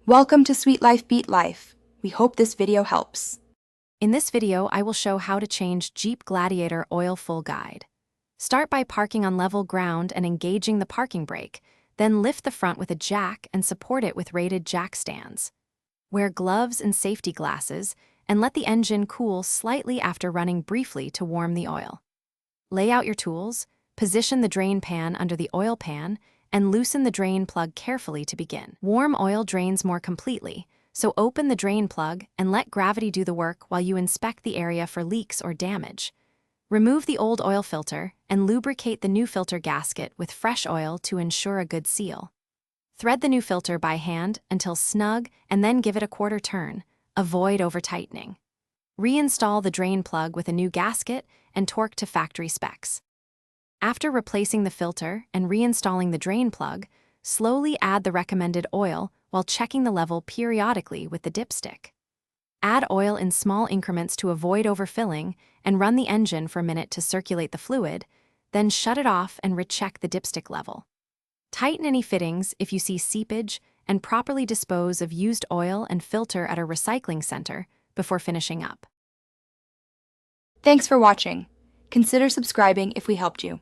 Welcome to Sweet Life Beat Life. We hope this video helps. In this video, I will show how to change Jeep Gladiator oil full guide. Start by parking on level ground and engaging the parking brake, then lift the front with a jack and support it with rated jack stands. Wear gloves and safety glasses and let the engine cool slightly after running briefly to warm the oil. Lay out your tools, position the drain pan under the oil pan, and loosen the drain plug carefully to begin. Warm oil drains more completely, so open the drain plug and let gravity do the work while you inspect the area for leaks or damage. Remove the old oil filter and lubricate the new filter gasket with fresh oil to ensure a good seal. Thread the new filter by hand until snug and then give it a quarter turn. Avoid over-tightening. Reinstall the drain plug with a new gasket and torque to factory specs. After replacing the filter and reinstalling the drain plug, slowly add the recommended oil while checking the level periodically with the dipstick. Add oil in small increments to avoid overfilling and run the engine for a minute to circulate the fluid, then shut it off and recheck the dipstick level. Tighten any fittings if you see seepage and properly dispose of used oil and filter at a recycling center before finishing up. Thanks for watching. Consider subscribing if we helped you.